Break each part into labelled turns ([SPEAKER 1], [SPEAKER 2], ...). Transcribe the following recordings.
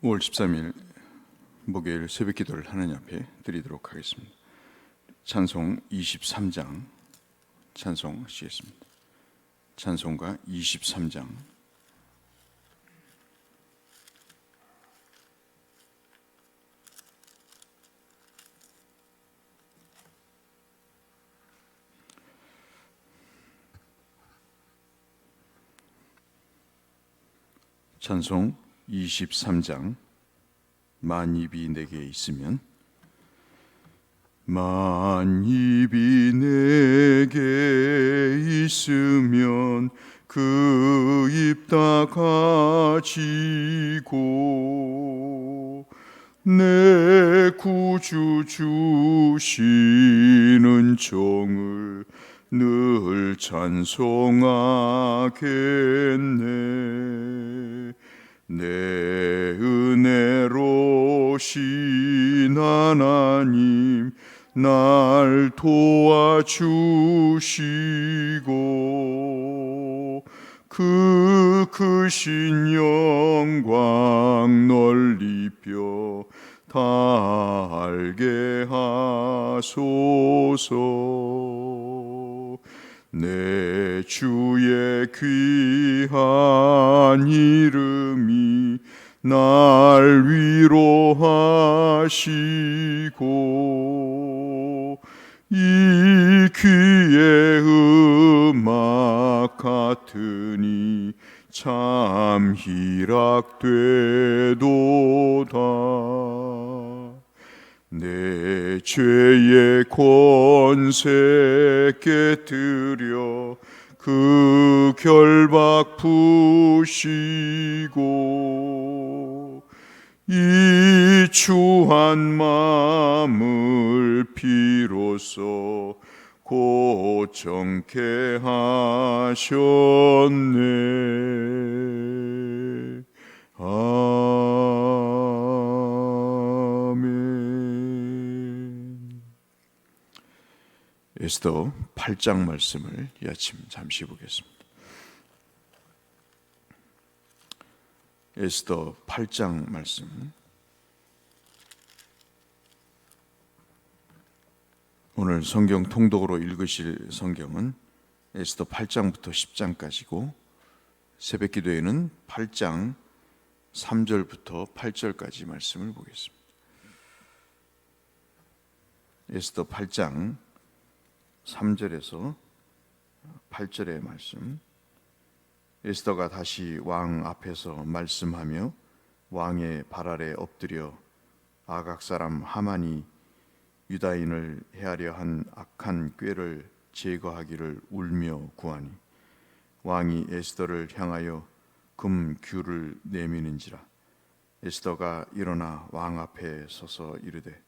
[SPEAKER 1] 5월 13일 목요일 새벽 기도를 하나님 앞에 드리도록 하겠습니다. 찬송 23장 찬송하시겠습니다. 찬송가 23장. 찬송 23장. 만입이 내게 있으면, 만입이 내게 있으면 그 입 다 가지고 내 구주 주시는 종을 늘 찬송하겠네. 내 은혜로신 하나님 날 도와주시고 그 크신 영광 널리 뼈 다 알게 하소서. 내 주의 귀한 이름이 날 위로하시고 이 귀의 음악 같으니 참 희락되도다. 내 죄의 권세 깨뜨려 그 결박 푸시고 이 추한 마음을 비로소 고정케 하셨네. 아멘. 에스더 8장 말씀을 이 아침 잠시 보겠습니다. 에스더 8장 말씀. 오늘 성경 통독으로 읽으실 성경은 에스더 8장부터 10장까지고 새벽 기도에는 8장 3절부터 8절까지 말씀을 보겠습니다. 에스더 8장 3절에서 8절의 말씀. 에스더가 다시 왕 앞에서 말씀하며 왕의 발 아래 엎드려 아각 사람 하만이 유다인을 해하려 한 악한 꾀를 제거하기를 울며 구하니 왕이 에스더를 향하여 금규를 내미는지라. 에스더가 일어나 왕 앞에 서서 이르되,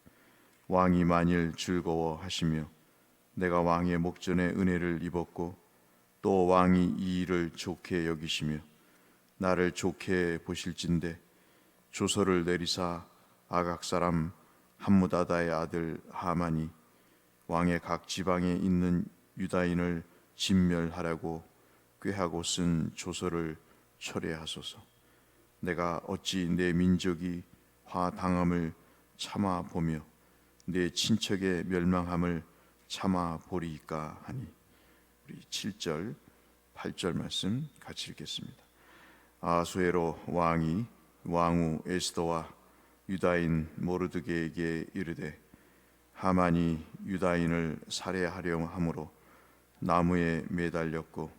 [SPEAKER 1] 왕이 만일 즐거워하시며 내가 왕의 목전에 은혜를 입었고 또 왕이 이 일을 좋게 여기시며 나를 좋게 보실진대 조서를 내리사 아각 사람 함무다다의 아들 하만이 왕의 각 지방에 있는 유다인을 진멸하라고 꾀하고 쓴 조서를 철회하소서. 내가 어찌 내 민족이 화당함을 참아 보며 내 친척의 멸망함을 참아 보리이까 하니. 우리 7절 8절 말씀 같이 읽겠습니다. 아수에로 왕이 왕후 에스더와 유다인 모르드게에게 이르되, 하만이 유다인을 살해하려 함으로 나무에 매달렸고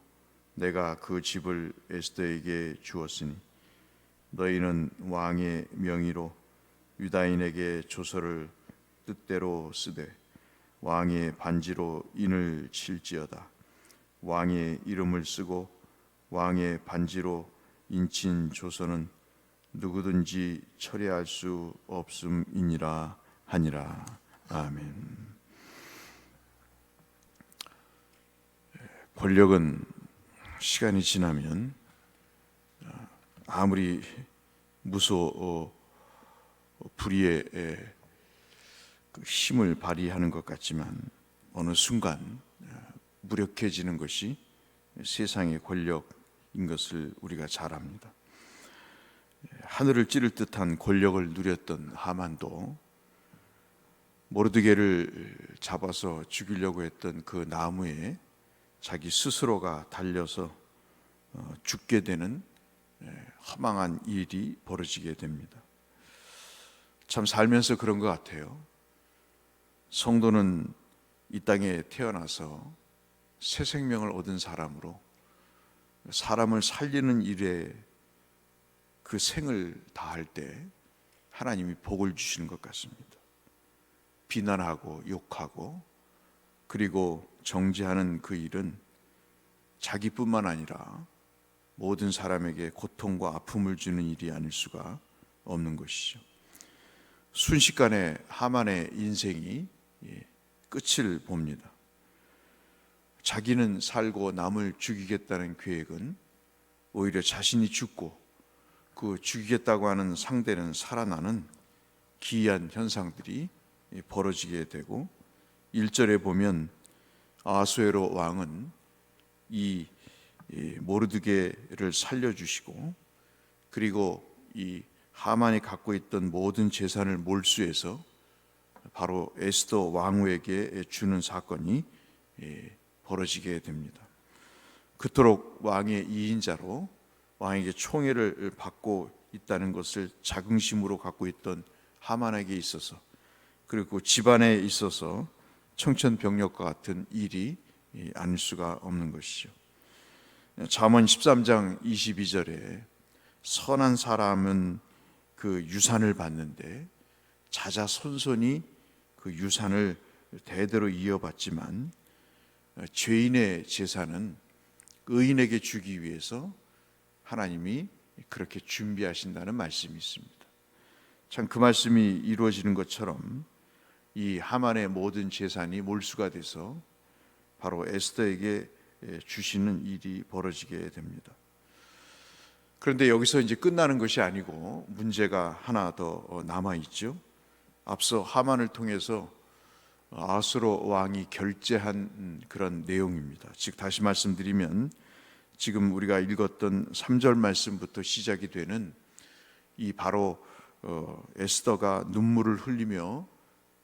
[SPEAKER 1] 내가 그 집을 에스더에게 주었으니 너희는 왕의 명의로 유다인에게 조서를 뜻대로 쓰되 왕의 반지로 인을 칠지어다. 왕의 이름을 쓰고 왕의 반지로 인친 조서는 누구든지 철회할 수 없음이니라 하니라. 아멘. 권력은 시간이 지나면 아무리 불의의 그 힘을 발휘하는 것 같지만 어느 순간 무력해지는 것이 세상의 권력인 것을 우리가 잘 압니다. 하늘을 찌를 듯한 권력을 누렸던 하만도 모르드게를 잡아서 죽이려고 했던 그 나무에 자기 스스로가 달려서 죽게 되는 허망한 일이 벌어지게 됩니다. 참 살면서 그런 것 같아요. 성도는 이 땅에 태어나서 새 생명을 얻은 사람으로 사람을 살리는 일에 그 생을 다할 때 하나님이 복을 주시는 것 같습니다. 비난하고 욕하고 그리고 정죄하는 그 일은 자기뿐만 아니라 모든 사람에게 고통과 아픔을 주는 일이 아닐 수가 없는 것이죠. 순식간에 하만의 인생이 끝을 봅니다. 자기는 살고 남을 죽이겠다는 계획은 오히려 자신이 죽고 그 죽이겠다고 하는 상대는 살아나는 기이한 현상들이 벌어지게 되고 1절에 보면 아하수에로 왕은 이 모르드게를 살려주시고 그리고 이 하만이 갖고 있던 모든 재산을 몰수해서 바로 에스더 왕후에게 주는 사건이 벌어지게 됩니다. 그토록 왕의 2인자로 왕에게 총애를 받고 있다는 것을 자긍심으로 갖고 있던 하만에게 있어서 그리고 집안에 있어서 청천벽력과 같은 일이 아닐 수가 없는 것이죠. 잠언 13장 22절에 선한 사람은 그 유산을 받는데 자자손손이 그 유산을 대대로 이어받지만 죄인의 재산은 의인에게 주기 위해서 하나님이 그렇게 준비하신다는 말씀이 있습니다. 참 그 말씀이 이루어지는 것처럼 이 하만의 모든 재산이 몰수가 돼서 바로 에스더에게 주시는 일이 벌어지게 됩니다. 그런데 여기서 이제 끝나는 것이 아니고 문제가 하나 더 남아 있죠. 앞서 하만을 통해서 아수로 왕이 결제한 그런 내용입니다. 즉 다시 말씀드리면 지금 우리가 읽었던 3절 말씀부터 시작이 되는 이 바로 에스더가 눈물을 흘리며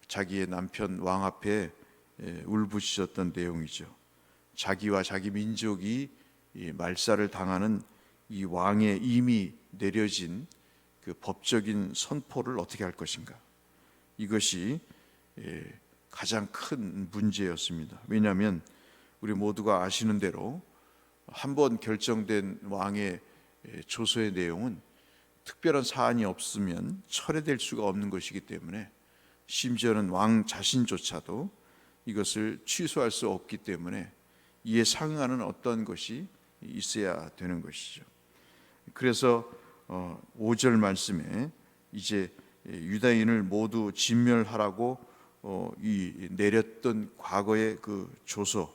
[SPEAKER 1] 자기의 남편 왕 앞에 울부짖었던 내용이죠. 자기와 자기 민족이 말살을 당하는 이 왕의 이미 내려진 그 법적인 선포를 어떻게 할 것인가, 이것이 가장 큰 문제였습니다. 왜냐하면 우리 모두가 아시는 대로 한번 결정된 왕의 조서의 내용은 특별한 사안이 없으면 철회될 수가 없는 것이기 때문에 심지어는 왕 자신조차도 이것을 취소할 수 없기 때문에 이에 상응하는 어떤 것이 있어야 되는 것이죠. 그래서 5절 말씀에 이제 유다인을 모두 진멸하라고 이 내렸던 과거의 그 조서,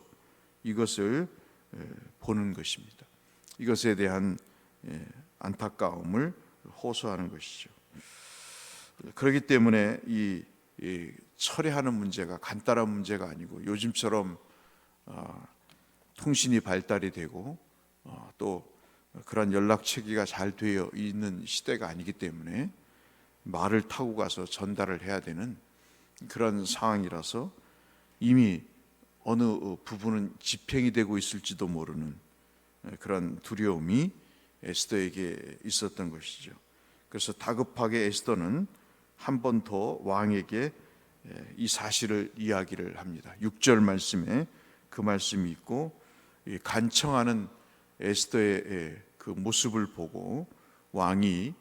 [SPEAKER 1] 이것을 보는 것입니다. 이것에 대한 안타까움을 호소하는 것이죠. 그렇기 때문에 이 철회하는 문제가 간단한 문제가 아니고 요즘처럼 통신이 발달이 되고 또 그런 연락 체계가 잘 되어 있는 시대가 아니기 때문에 말을 타고 가서 전달을 해야 되는 그런 상황이라서 이미 어느 부분은 집행이 되고 있을지도 모르는 그런 두려움이 에스더에게 있었던 것이죠. 그래서 다급하게 에스더는 한 번 더 왕에게 이 사실을 이야기를 합니다. 6절 말씀에 그 말씀이 있고, 간청하는 에스더의 그 모습을 보고 왕이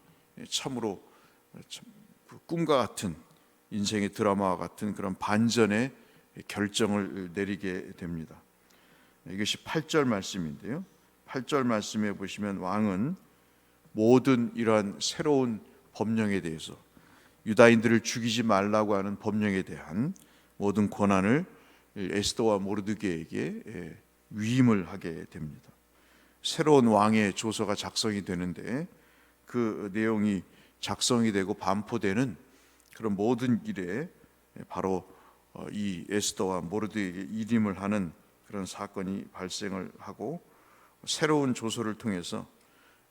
[SPEAKER 1] 참으로 꿈과 같은, 인생의 드라마와 같은 그런 반전의 결정을 내리게 됩니다. 이것이 8절 말씀인데요, 8절 말씀에 보시면 왕은 모든 이러한 새로운 법령에 대해서, 유다인들을 죽이지 말라고 하는 법령에 대한 모든 권한을 에스더와 모르드게에게 위임을 하게 됩니다. 새로운 왕의 조서가 작성이 되는데 그 내용이 작성이 되고 반포되는 그런 모든 일에 바로 이 에스더와 모르드게에게 위임을 하는 그런 사건이 발생을 하고, 새로운 조서를 통해서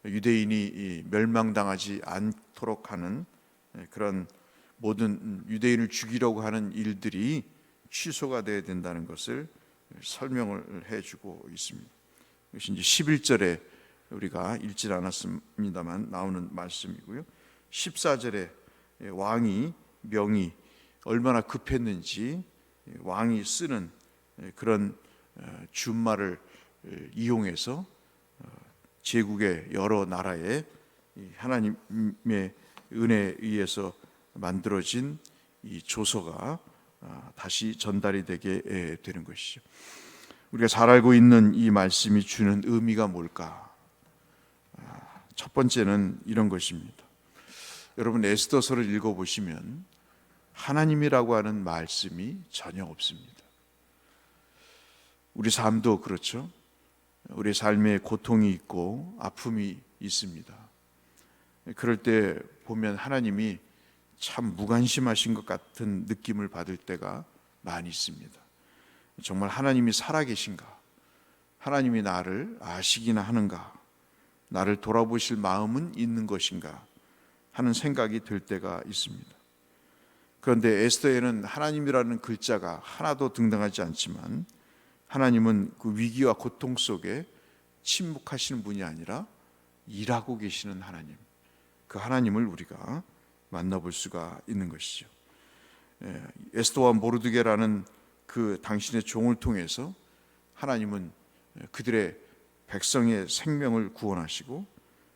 [SPEAKER 1] 유대인이 멸망당하지 않도록 하는 그런 모든 유대인을 죽이려고 하는 일들이 취소가 되어야 된다는 것을 설명을 해주고 있습니다. 이것이 이제 11절에 우리가 읽지 않았습니다만 나오는 말씀이고요. 14절에 왕이 명이 얼마나 급했는지 왕이 쓰는 그런 준말을 이용해서 제국의 여러 나라에 하나님의 은혜에 의해서 만들어진 이 조서가 다시 전달이 되게 되는 것이죠. 우리가 잘 알고 있는 이 말씀이 주는 의미가 뭘까? 첫 번째는 이런 것입니다. 여러분 에스더서를 읽어보시면 하나님이라고 하는 말씀이 전혀 없습니다. 우리 삶도 그렇죠. 우리 삶에 고통이 있고 아픔이 있습니다. 그럴 때 보면 하나님이 참 무관심하신 것 같은 느낌을 받을 때가 많이 있습니다. 정말 하나님이 살아계신가? 하나님이 나를 아시기나 하는가? 나를 돌아보실 마음은 있는 것인가? 하는 생각이 들 때가 있습니다. 그런데 에스더에는 하나님이라는 글자가 하나도 등장하지 않지만 하나님은 그 위기와 고통 속에 침묵하시는 분이 아니라 일하고 계시는 하나님, 그 하나님을 우리가 만나볼 수가 있는 것이죠. 에스더와 모르드게라는 그 당신의 종을 통해서 하나님은 그들의 백성의 생명을 구원하시고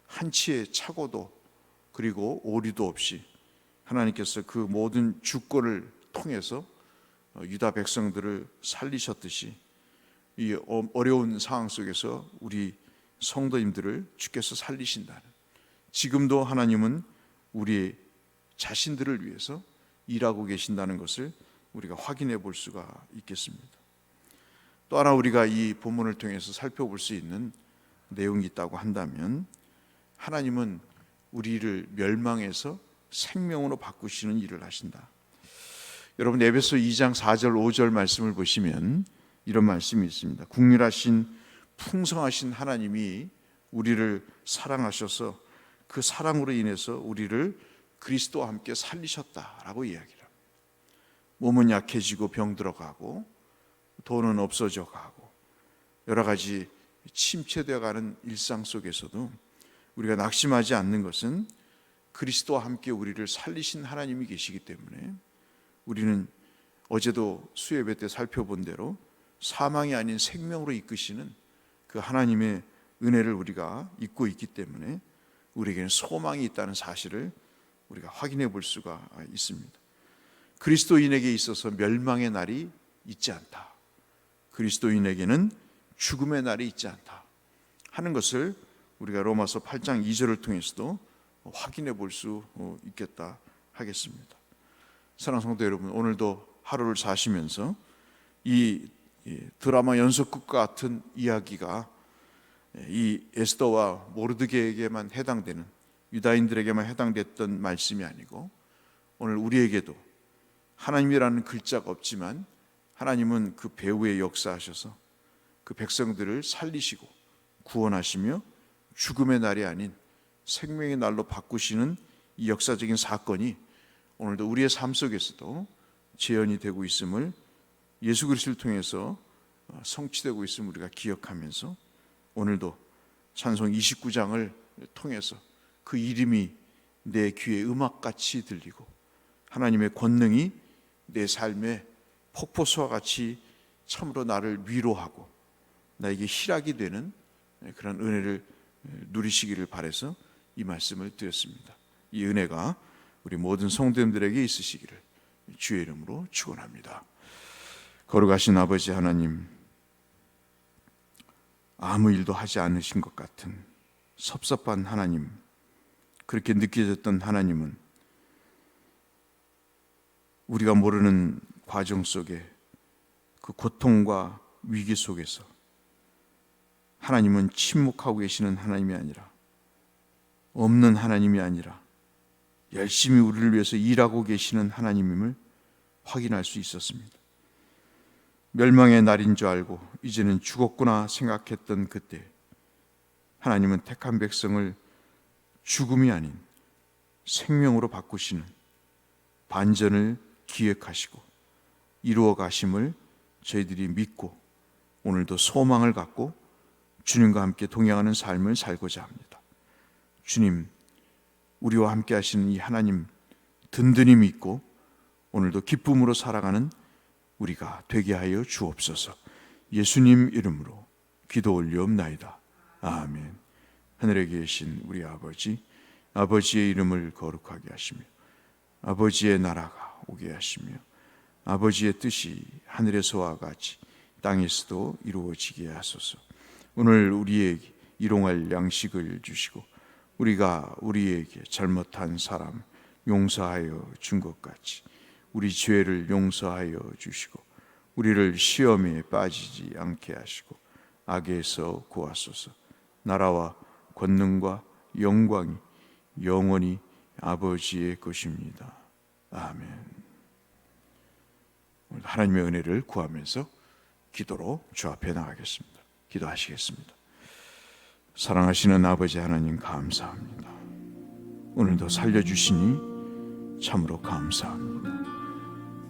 [SPEAKER 1] 한치의 착오도 그리고 오류도 없이 하나님께서 그 모든 주권을 통해서 유다 백성들을 살리셨듯이 이 어려운 상황 속에서 우리 성도님들을 주께서 살리신다는, 지금도 하나님은 우리 자신들을 위해서 일하고 계신다는 것을 우리가 확인해 볼 수가 있겠습니다. 또 하나 우리가 이 본문을 통해서 살펴볼 수 있는 내용이 있다고 한다면 하나님은 우리를 멸망에서 생명으로 바꾸시는 일을 하신다. 여러분 에베소 2장 4절 5절 말씀을 보시면 이런 말씀이 있습니다. 국률하신 풍성하신 하나님이 우리를 사랑하셔서 그 사랑으로 인해서 우리를 그리스도와 함께 살리셨다라고 이야기를 합니다. 몸은 약해지고 병들어가고 돈은 없어져 가고 여러 가지 침체되어 가는 일상 속에서도 우리가 낙심하지 않는 것은 그리스도와 함께 우리를 살리신 하나님이 계시기 때문에 우리는 어제도 수요예배 때 살펴본 대로 사망이 아닌 생명으로 이끄시는 그 하나님의 은혜를 우리가 잊고 있기 때문에 우리에게는 소망이 있다는 사실을 우리가 확인해 볼 수가 있습니다. 그리스도인에게 있어서 멸망의 날이 있지 않다. 그리스도인에게는 죽음의 날이 있지 않다 하는 것을 우리가 로마서 8장 2절을 통해서도 확인해 볼 수 있겠다 하겠습니다. 사랑하는 성도 여러분, 오늘도 하루를 사시면서 이 드라마 연속극과 같은 이야기가 이 에스더와 모르드게에게만 해당되는, 유다인들에게만 해당됐던 말씀이 아니고 오늘 우리에게도 하나님이라는 글자가 없지만 하나님은 그 배후에 역사하셔서 그 백성들을 살리시고 구원하시며 죽음의 날이 아닌 생명의 날로 바꾸시는 이 역사적인 사건이 오늘도 우리의 삶 속에서도 재현이 되고 있음을, 예수 그리스도를 통해서 성취되고 있음을 우리가 기억하면서 오늘도 찬송 29장을 통해서 그 이름이 내 귀에 음악같이 들리고 하나님의 권능이 내 삶에 폭포수와 같이 참으로 나를 위로하고 나에게 희락이 되는 그런 은혜를 누리시기를 바라서 이 말씀을 드렸습니다. 이 은혜가 우리 모든 성도님들에게 있으시기를 주의 이름으로 축원합니다. 거룩하신 아버지 하나님, 아무 일도 하지 않으신 것 같은 섭섭한 하나님, 그렇게 느껴졌던 하나님은 우리가 모르는 과정 속에 그 고통과 위기 속에서 하나님은 침묵하고 계시는 하나님이 아니라, 없는 하나님이 아니라 열심히 우리를 위해서 일하고 계시는 하나님임을 확인할 수 있었습니다. 멸망의 날인 줄 알고 이제는 죽었구나 생각했던 그때 하나님은 택한 백성을 죽음이 아닌 생명으로 바꾸시는 반전을 기획하시고 이루어 가심을 저희들이 믿고 오늘도 소망을 갖고 주님과 함께 동행하는 삶을 살고자 합니다. 주님, 우리와 함께 하시는 이 하나님 든든히 믿고 오늘도 기쁨으로 살아가는 우리가 되게 하여 주옵소서. 예수님 이름으로 기도 올리옵나이다. 아멘. 하늘에 계신 우리 아버지, 아버지의 이름을 거룩하게 하시며 아버지의 나라가 오게 하시며 아버지의 뜻이 하늘에서와 같이 땅에서도 이루어지게 하소서. 오늘 우리에게 일용할 양식을 주시고 우리가 우리에게 잘못한 사람 용서하여 준 것 같이 우리 죄를 용서하여 주시고 우리를 시험에 빠지지 않게 하시고 악에서 구하소서. 나라와 권능과 영광이 영원히 아버지의 것입니다. 아멘. 오늘 하나님의 은혜를 구하면서 기도로 주 앞에 나가겠습니다. 기도하시겠습니다. 사랑하시는 아버지 하나님 감사합니다. 오늘도 살려주시니 참으로 감사합니다.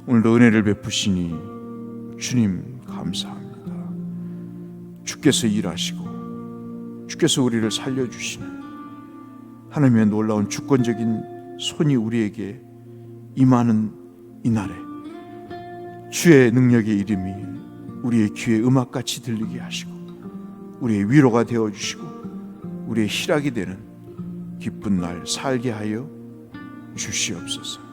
[SPEAKER 1] 오늘도 은혜를 베푸시니 주님 감사합니다. 주께서 일하시고 주께서 우리를 살려주시는 하나님의 놀라운 주권적인 손이 우리에게 임하는 이날에 주의 능력의 이름이 우리의 귀에 음악같이 들리게 하시고 우리의 위로가 되어주시고 우리의 희락이 되는 기쁜 날 살게 하여 주시옵소서.